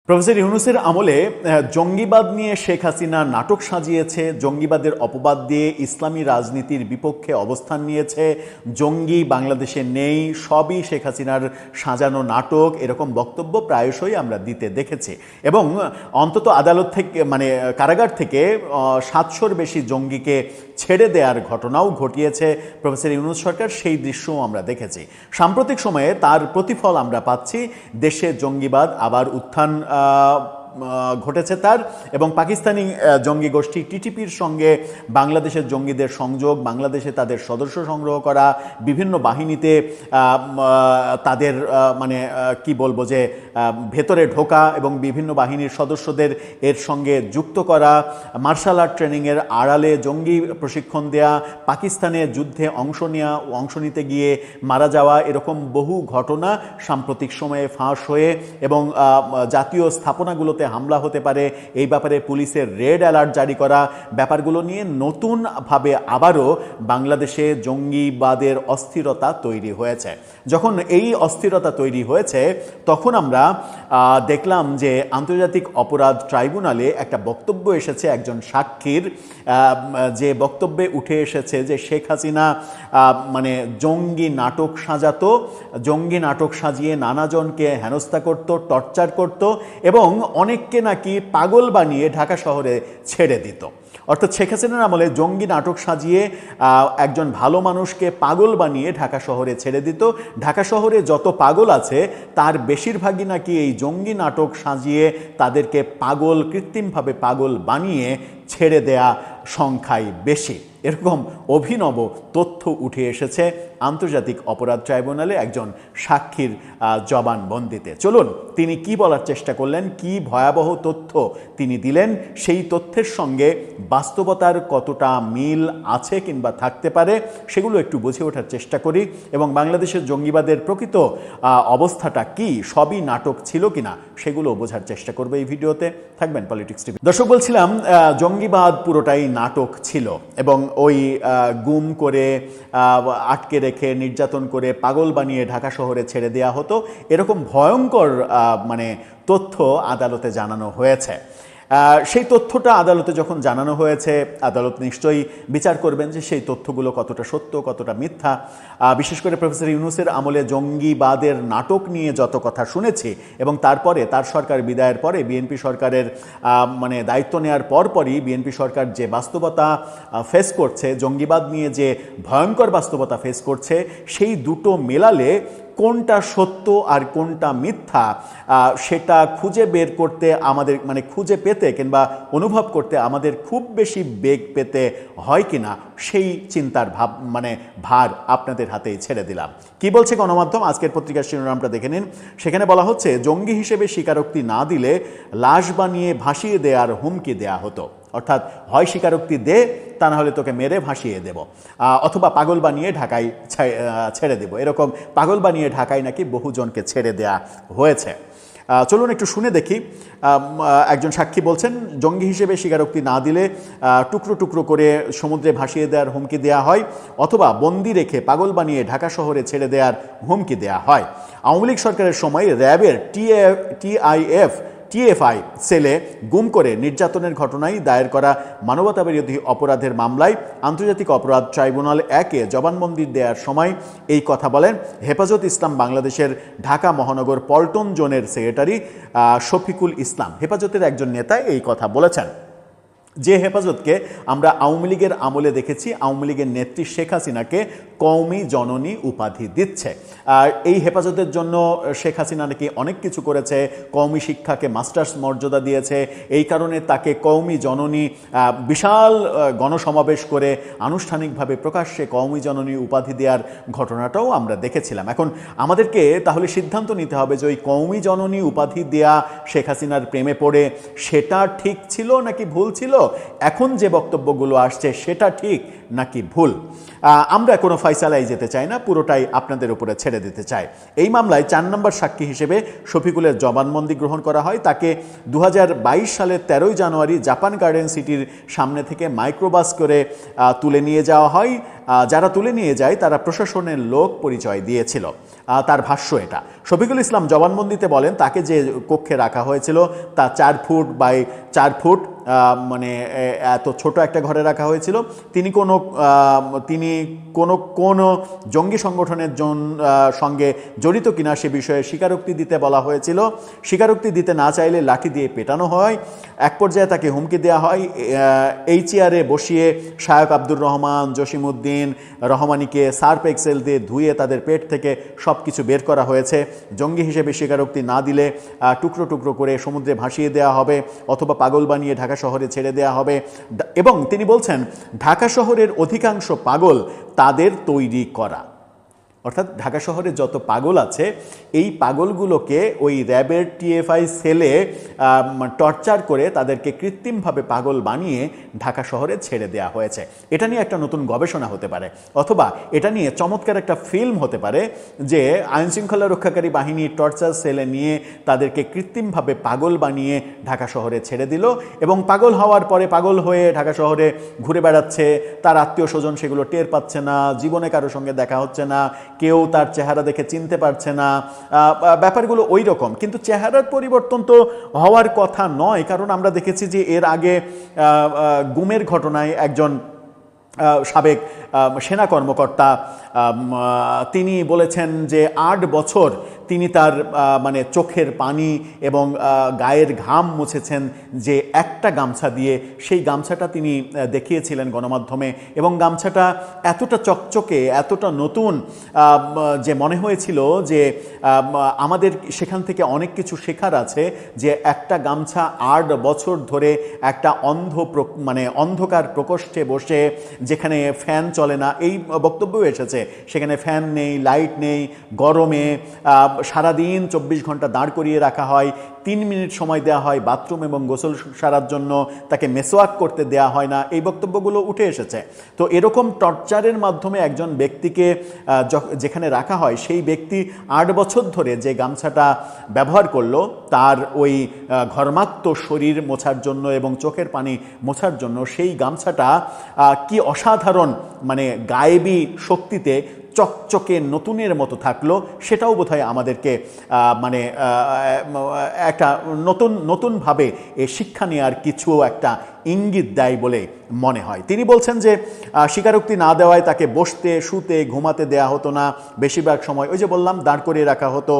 Professor ইউনূসের আমলে জঙ্গিবাদ নিয়ে শেখ হাসিনা নাটক সাজিয়েছে, জঙ্গিবাদের অপবাদ দিয়ে ইসলামী রাজনীতির বিপক্ষে অবস্থান নিয়েছে, জঙ্গি বাংলাদেশে নেই, সবই শেখ হাসিনার সাজানো নাটক, এরকম বক্তব্য প্রায়শই আমরা দিতে দেখেছি। এবং অন্তত আদালত থেকে কারাগার থেকে 700-র বেশি জঙ্গিকে ছেড়ে দেওয়ার ঘটনাও ঘটিয়েছে প্রফেসর ইউনূস সরকার, সেই দৃশ্যও আমরা দেখেছি। সাম্প্রতিক সময়ে তার প্রতিফল আমরা পাচ্ছি, দেশে জঙ্গিবাদ আবার উত্থান ঘটেছে তার, এবং পাকিস্তানি জঙ্গি গোষ্ঠী টিটিপির সঙ্গে বাংলাদেশের জঙ্গিদের সংযোগ, বাংলাদেশে তাদের সদস্য সংগ্রহ করা, বিভিন্ন বাহিনীতে তাদের কি বলবো যে ভেতরে ঢোকা এবং বিভিন্ন বাহিনীর সদস্যদের এর সঙ্গে যুক্ত করা, মার্শাল আর্ট ট্রেনিংয়ের আড়ালে জঙ্গি প্রশিক্ষণ দেয়া, পাকিস্তানে যুদ্ধে অংশ নিতে গিয়ে মারা যাওয়া, এরকম বহু ঘটনা সাম্প্রতিক সময়ে ফাঁস হয়ে এবং জাতীয় স্থাপনাগুলোতে হামলা হতে পারে, এই ব্যাপারে পুলিশের রেড অ্যালার্ট জারি করা, ব্যাপারগুলো নিয়ে নতুনভাবে আবারও বাংলাদেশে জঙ্গিবাদের অস্থিরতা তৈরি হয়েছে। যখন এই অস্থিরতা তৈরি হয়েছে তখন আমরা দেখলাম যে আন্তর্জাতিক অপরাধ ট্রাইব্যুনালে একটা বক্তব্য এসেছে একজন সাক্ষীর, যে বক্তব্যে উঠে এসেছে যে শেখ হাসিনা জঙ্গি নাটক সাজাতো, জঙ্গি নাটক সাজিয়ে নানাজনকে হেনস্থা করত, টর্চার করত এবং অনেককে নাকি পাগল বানিয়ে ঢাকা শহরে ছেড়ে দিত। অর্থাৎ শেখ হাসিনার আমলে জঙ্গি নাটক সাজিয়ে একজন ভালো মানুষকে পাগল বানিয়ে ঢাকা শহরে ছেড়ে দিত। ঢাকা শহরে যত পাগল আছে তার বেশিরভাগই নাকি এই জঙ্গি নাটক সাজিয়ে তাদেরকে কৃত্রিমভাবে পাগল বানিয়ে ছেড়ে দেয়া সংখ্যায় বেশি। এরকম অভিনব তথ্য উঠে এসেছে আন্তর্জাতিক অপরাধ ট্রাইব্যুনালে একজন সাক্ষীর জবানবন্দিতে। চলুন তিনি কি বলার চেষ্টা করলেন, কি ভয়াবহ তথ্য তিনি দিলেন, সেই তথ্যের সঙ্গে বাস্তবতার কতটা মিল আছে কিংবা থাকতে পারে সেগুলো একটু বুঝে ওঠার চেষ্টা করি এবং বাংলাদেশের জঙ্গিবাদের প্রকৃত অবস্থাটা কি, সবই নাটক ছিল কিনা সেগুলো বোঝার চেষ্টা করবে এই ভিডিওতে। থাকবেন পলিটিক্স টিভি। দর্শক, বলছিলাম জঙ্গিবাদ পুরোটাই নাটক ছিল এবং ওই গুম করে আটকে রেখে নির্যাতন করে পাগল বানিয়ে ঢাকা শহরে ছেড়ে দেওয়া হতো, এরকম ভয়ঙ্কর তথ্য আদালতে জানানো হয়েছে। সেই তথ্যটা আদালতে যখন জানানো হয়েছে, আদালত নিশ্চয়ই বিচার করবেন যে সেই তথ্যগুলো কতটা সত্য কতটা মিথ্যা। বিশেষ করে প্রফেসর ইউনূসের আমলে জঙ্গিবাদের নাটক নিয়ে যত কথা শুনেছি এবং তারপরে তার সরকার বিদায়ের পরে বিএনপি সরকারের দায়িত্ব নেওয়ার পরপরই বিএনপি সরকার যে বাস্তবতা ফেস করছে, জঙ্গিবাদ নিয়ে যে ভয়ঙ্কর বাস্তবতা ফেস করছে, সেই দুটো মেলালে কোনটা সত্য আর কোনটা মিথ্যা সেটা খুঁজে বের করতে আমাদের খুঁজে পেতে কিংবা অনুভব করতে আমাদের খুব বেশি বেগ পেতে হয় কিনা সেই চিন্তার ভার আপনাদের হাতেই ছেড়ে দিলাম। কি বলছে গণমাধ্যম, আজকের পত্রিকার শিরোনামটা দেখে নিন। সেখানে বলা হচ্ছে, জঙ্গি হিসেবে স্বীকারোক্তি না দিলে লাশ বানিয়ে ভাসিয়ে দেওয়ার হুমকি দেয়া হতো। অর্থাৎ হয় স্বীকারোক্তি দে, তা না হলে তোকে মেরে ভাসিয়ে দেব, অথবা পাগল বানিয়ে ঢাকায় ছেড়ে দেব। এরকম পাগল বানিয়ে ঢাকায় নাকি বহুজনকে ছেড়ে দেয়া হয়েছে। চলুন একটু শুনে দেখি। একজন সাক্ষী বলছেন, জঙ্গি হিসেবে স্বীকারোক্তি না দিলে টুকরো টুকরো করে সমুদ্রে ভাসিয়ে দেওয়ার হুমকি দেওয়া হয়, অথবা বন্দি রেখে পাগল বানিয়ে ঢাকা শহরে ছেড়ে দেওয়ার হুমকি দেওয়া হয়। আওয়ামী লীগ সরকারের সময় র্যাবের টিএফআই সেলে গুম করে নির্যাতনের ঘটনায় দায়ের করা মানবতাবিরোধী অপরাধের মামলায় আন্তর্জাতিক অপরাধ ট্রাইব্যুনাল 1-এ জবানবন্দি দেওয়ার সময় এই কথা বলেন হেফাজত ইসলাম বাংলাদেশের ঢাকা মহানগর পল্টন জোনের সেক্রেটারি শফিকুল ইসলাম। হেফাজতের একজন নেতা এই কথা বলেছেন, যে হেফাজতকে আমরা আওয়ামী লীগের আমলে দেখেছি, আওয়ামী লীগের নেত্রী শেখ হাসিনাকে কওমি জননী উপাধি দিচ্ছে। আর এই হেফাজতের জন্য শেখ হাসিনা নাকি অনেক কিছু করেছে, কওমি শিক্ষাকে মাস্টার্স মর্যাদা দিয়েছে, এই কারণে তাকে কওমি জননী, বিশাল গণসমাবেশ করে আনুষ্ঠানিকভাবে প্রকাশ্যে কওমি জননী উপাধি দেওয়ার ঘটনাটাও আমরা দেখেছিলাম। এখন আমাদেরকে তাহলে সিদ্ধান্ত নিতে হবে যে ওই কওমি জননী উপাধি দেয়া শেখ হাসিনার প্রেমে পড়ে সেটা ঠিক ছিল নাকি ভুল ছিল, এখন যে বক্তব্যগুলো আসছে সেটা ঠিক নাকি ভুল। আমরা কোনো ফয়সালায় যেতে চাই না, পুরোটাই আপনাদের উপরে ছেড়ে দিতে চাই। এই মামলায় 4 নম্বর সাক্ষী হিসেবে শফিকুলের জবানবন্দি গ্রহণ করা হয়। তাকে 2022 সালের 13 জানুয়ারি জাপান গার্ডেন সিটির সামনে থেকে মাইক্রোবাস করে তুলে নিয়ে যাওয়া হয়। যারা তুলে নিয়ে যায় তারা প্রশাসনের লোক পরিচয় দিয়েছিল, তার ভাষ্য এটা। শফিকুল ইসলাম জবানবন্দিতে বলেন, তাকে যে কক্ষে রাখা হয়েছিল তা 4 ফুট বাই 4 ফুট, মানে এত ছোট একটা ঘরে রাখা হয়েছিল। তিনি কোনো জঙ্গি সংগঠনের সঙ্গে জড়িত কিনা সে বিষয়ে স্বীকারোক্তি দিতে বলা হয়েছিল। স্বীকারোক্তি দিতে না চাইলে লাঠি দিয়ে পেটানো হয়। এক পর্যায়ে তাকে হুমকি দেওয়া হয়। এই চেয়ারে বসিয়ে শায়ক আব্দুর রহমান, জসিমউদ্দিন, রহমানিকে সার্ফ এক্সেল দিয়ে ধুয়ে তাদের পেট থেকে সব কিছু বের করা হয়েছে। জঙ্গি হিসেবে স্বীকারোক্তি না দিলে টুকরো টুকরো করে সমুদ্রে ভাসিয়ে দেওয়া হবে অথবা পাগল বানিয়ে ঢাকা শহরে ছেড়ে দেওয়া হবে। এবং তিনি বলছেন, ঢাকা শহরের অধিকাংশ পাগল তাদের তৈরি করা। অর্থাৎ ঢাকা শহরে যত পাগল আছে এই পাগলগুলোকে ওই র্যাবের টিএফআই সেলে টর্চার করে তাদেরকে কৃত্রিমভাবে পাগল বানিয়ে ঢাকা শহরে ছেড়ে দেওয়া হয়েছে। এটা নিয়ে একটা নতুন গবেষণা হতে পারে, অথবা এটা নিয়ে চমৎকার একটা ফিল্ম হতে পারে যে আইনশৃঙ্খলা রক্ষাকারী বাহিনী টর্চার সেলে নিয়ে তাদেরকে কৃত্রিমভাবে পাগল বানিয়ে ঢাকা শহরে ছেড়ে দিল, এবং পাগল হওয়ার পরে পাগল হয়ে ঢাকা শহরে ঘুরে বেড়াচ্ছে। তার আত্মীয় স্বজন সেগুলো টের পাচ্ছে না, জীবনে কারোর সঙ্গে দেখা হচ্ছে না, কেউ তার চেহারা দেখে চিনতে পারছে না। ব্যাপারগুলো ওই রকম, কিন্তু চেহারার পরিবর্তন তো হওয়ার কথা নয়, কারণ আমরা দেখেছি যে এর আগে গুমের ঘটনায় একজন সাবেক সেনা কর্মকর্তা তিনি বলেছেন যে 8 বছর তিনি তার মানে চোখের পানি এবং গায়ের ঘাম মুছেছেন যে একটা গামছা দিয়ে। সেই গামছাটা তিনি দেখিয়েছিলেন গণমাধ্যমে, এবং গামছাটা এতটা চকচকে, এতটা নতুন যে মনে হয়েছিল যে আমাদের সেখান থেকে অনেক কিছু শেখার আছে, যে একটা গামছা 8 বছর ধরে একটা অন্ধকার প্রকোষ্ঠে বসে, যেখানে ফ্যান চলে না, এই বক্তব্যও এসেছে, সেখানে ফ্যান নেই, লাইট নেই, গরমে সারাদিন 24 ঘন্টা দাঁড় করিয়ে রাখা হয়, 3 মিনিট সময় দেওয়া হয় বাথরুম এবং গোসল সারার জন্য, তাকে মেসওয়াক করতে দেওয়া হয় না, এই বক্তব্যগুলো উঠে এসেছে। তো এরকম টর্চারের মাধ্যমে একজন ব্যক্তিকে যেখানে রাখা হয়, সেই ব্যক্তি 8 বছর ধরে যে গামছাটা ব্যবহার করলো তার ওই ঘর্মাক্ত শরীর মোছার জন্য এবং চোখের পানি মোছার জন্য, সেই গামছাটা কি অসাধারণ মানে গায়েবী শক্তিতে চকচকে নতুনের মতো থাকলো, সেটাও বোধহয় আমাদেরকে মানে একটা নতুনভাবে শিক্ষা নেওয়ার কিছু একটা ইঙ্গিত দেয় বলে মনে হয়। তিনি বলছেন যে স্বীকারোক্তি না দেওয়ায় তাকে বসতে, শুতে, ঘুমাতে দেয়া হতো না। বেশিরভাগ সময় ওই যে বললাম দাঁড় করিয়ে রাখা হতো,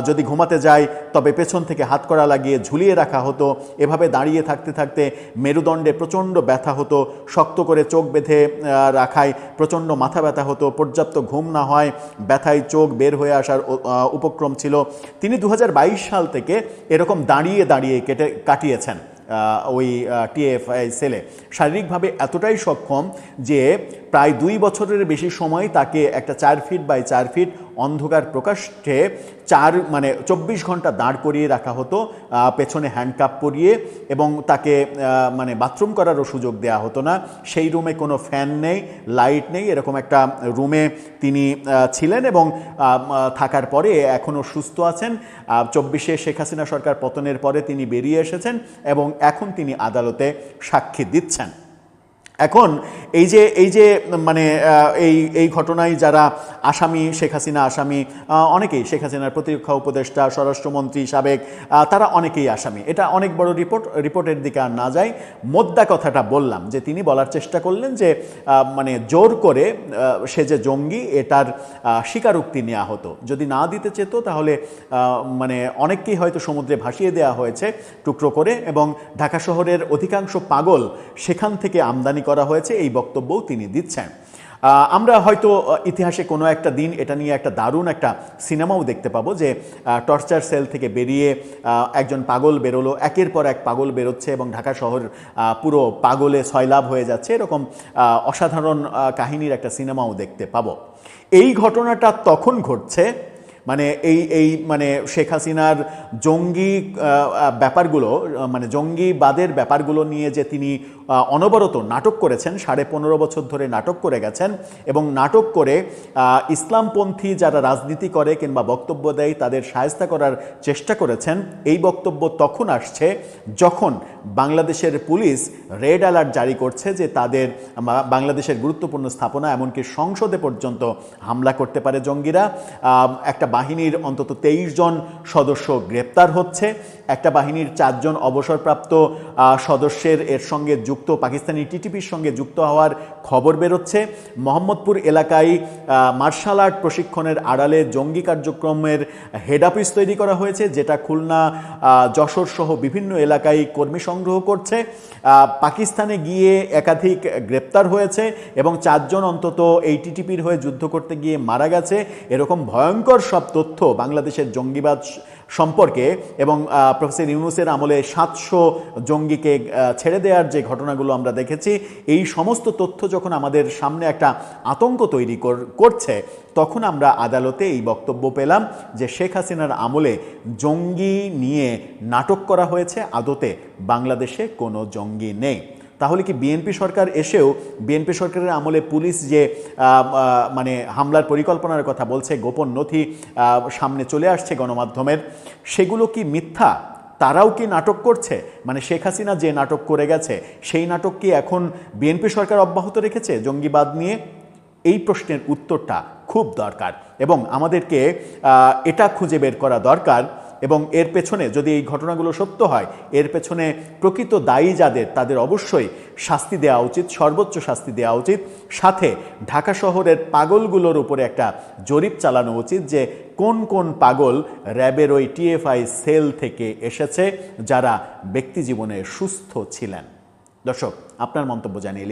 যদি ঘুমাতে যায় তবে পেছন থেকে হাতকড়া লাগিয়ে ঝুলিয়ে রাখা হতো। এভাবে দাঁড়িয়ে থাকতে থাকতে মেরুদণ্ডে প্রচণ্ড ব্যথা হতো, শক্ত করে চোখ বেঁধে রাখায় প্রচণ্ড মাথা ব্যথা হতো, পর্যাপ্ত ঘুম না হয় ব্যথায় চোখ বের হয়ে আসার উপক্রম ছিল। তিনি 2022 সাল থেকে এরকম দাঁড়িয়ে দাঁড়িয়ে কাটিয়েছেন ওই টিএফআই সেলে। শারীরিকভাবে এতটাই সক্ষম যে প্রায় 2 বছরের বেশি সময় তাকে একটা 4 ফিট বাই 4 ফিট অন্ধকার প্রকাশ্যে 24 ঘন্টা দাঁড় করিয়ে রাখা হতো, পেছনে হ্যান্ডকাপ পরিয়ে, এবং তাকে মানে বাথরুম করারও সুযোগ দেওয়া হতো না। সেই রুমে কোনো ফ্যান নেই, লাইট নেই, এরকম একটা রুমে তিনি ছিলেন, এবং থাকার পরে এখনও সুস্থ আছেন। 24-এ শেখ হাসিনা সরকার পতনের পরে তিনি বেরিয়ে এসেছেন এবং এখন তিনি আদালতে সাক্ষী দিচ্ছেন। এখন এই যে মানে এই ঘটনায় যারা আসামি, শেখ হাসিনা আসামি, অনেকেই, শেখ হাসিনার প্রতিরক্ষা উপদেষ্টা, স্বরাষ্ট্রমন্ত্রী সাবেক, তারা অনেকেই আসামি। এটা অনেক বড় রিপোর্টের দিকে আর না যাই, মোদ্দা কথাটা বললাম যে তিনি বলার চেষ্টা করলেন যে মানে জোর করে সে যে জঙ্গি এটার স্বীকারোক্তি নেওয়া হতো, যদি না দিতে চেত তাহলে মানে অনেককেই হয়তো সমুদ্রে ভাসিয়ে দেওয়া হয়েছে টুকরো করে, এবং ঢাকা শহরের অধিকাংশ পাগল সেখান থেকে আমদানি করা হয়েছে, এই বক্তব্যও তিনি দিচ্ছেন। আমরা হয়তো ইতিহাসে কোনো একটা দিন এটা নিয়ে একটা দারুণ একটা সিনেমাও দেখতে পাবো, যে টর্চার সেল থেকে বেরিয়ে একজন পাগল বেরোলো, একের পর এক পাগল বেরোচ্ছে এবং ঢাকা শহর পুরো পাগলে সয়লাভ হয়ে যাচ্ছে, এরকম অসাধারণ কাহিনীর একটা সিনেমাও দেখতে পাবো। এই ঘটনাটা তখন ঘটছে মানে এই মানে শেখ হাসিনার জঙ্গি ব্যাপারগুলো, মানে জঙ্গিবাদের ব্যাপারগুলো নিয়ে যে তিনি অনবরত নাটক করেছেন, 15.5 বছর ধরে নাটক করে গেছেন, এবং নাটক করে ইসলামপন্থী যারা রাজনীতি করে কিংবা বক্তব্য দেয় তাদের শায়েস্তা করার চেষ্টা করেছেন। এই বক্তব্য তখন আসছে যখন বাংলাদেশের পুলিশ রেড অ্যালার্ট জারি করছে যে তাদের বাংলাদেশের গুরুত্বপূর্ণ স্থাপনা এমনকি সংসদে পর্যন্ত হামলা করতে পারে জঙ্গিরা। একটা বাহিনীর অন্তত 23 জন সদস্য গ্রেপ্তার হচ্ছে, একটা বাহিনীর 4 জন অবসরপ্রাপ্ত সদস্যের এর সঙ্গে যুক্ত, পাকিস্তানি টিটিপির সঙ্গে যুক্ত হওয়ার খবর বেরোচ্ছে। মোহাম্মদপুর এলাকায় মার্শাল আর্ট প্রশিক্ষণের আড়ালে জঙ্গি কার্যক্রমের হেড অফিস তৈরি করা হয়েছে, যেটা খুলনা, যশোর সহ বিভিন্ন এলাকায় কর্মী সংগ্রহ করছে। পাকিস্তানে গিয়ে একাধিক গ্রেপ্তার হয়েছে এবং 4 জন অন্তত এই টিটিপির হয়ে যুদ্ধ করতে গিয়ে মারা গেছে। এরকম ভয়ঙ্কর সব তথ্য বাংলাদেশের জঙ্গিবাদ সম্পর্কে, এবং প্রফেসর ইউনূসের আমলে 700 জঙ্গিকে ছেড়ে দেওয়ার যে ঘটনাগুলো আমরা দেখেছি, এই সমস্ত তথ্য যখন আমাদের সামনে একটা আতঙ্ক তৈরি করছে, তখন আমরা আদালতে এই বক্তব্য পেলাম যে শেখ হাসিনার আমলে জঙ্গি নিয়ে নাটক করা হয়েছে, আদতে বাংলাদেশে কোনো জঙ্গি নেই। তাহলে কি বিএনপি সরকার এসেও, বিএনপি সরকারের আমলে পুলিশ যে মানে হামলার পরিকল্পনার কথা বলছে, গোপন নথি সামনে চলে আসছে গণমাধ্যমের, সেগুলো কি মিথ্যা? তারাও কি নাটক করছে? মানে শেখ হাসিনা যে নাটক করে গেছে সেই নাটক কি এখন বিএনপি সরকার অব্যাহত রেখেছে জঙ্গিবাদ নিয়ে? এই প্রশ্নের উত্তরটা খুব দরকার এবং আমাদেরকে এটা খুঁজে বের করা দরকার। এবং এর পেছনে, যদি এই ঘটনাগুলো সত্য হয়, এর পেছনে প্রকৃত দায়ী যাদের, তাদের অবশ্যই শাস্তি দেওয়া উচিত, সর্বোচ্চ শাস্তি দেওয়া উচিত। সাথে ঢাকা শহরের পাগলগুলোর উপরে একটা জরিপ চালানো উচিত যে কোন কোন পাগল র্যাবের ওই টিএফআই সেল থেকে এসেছে, যারা ব্যক্তিজীবনে সুস্থ ছিলেন। দর্শক, আপনার মন্তব্য জানিয়ে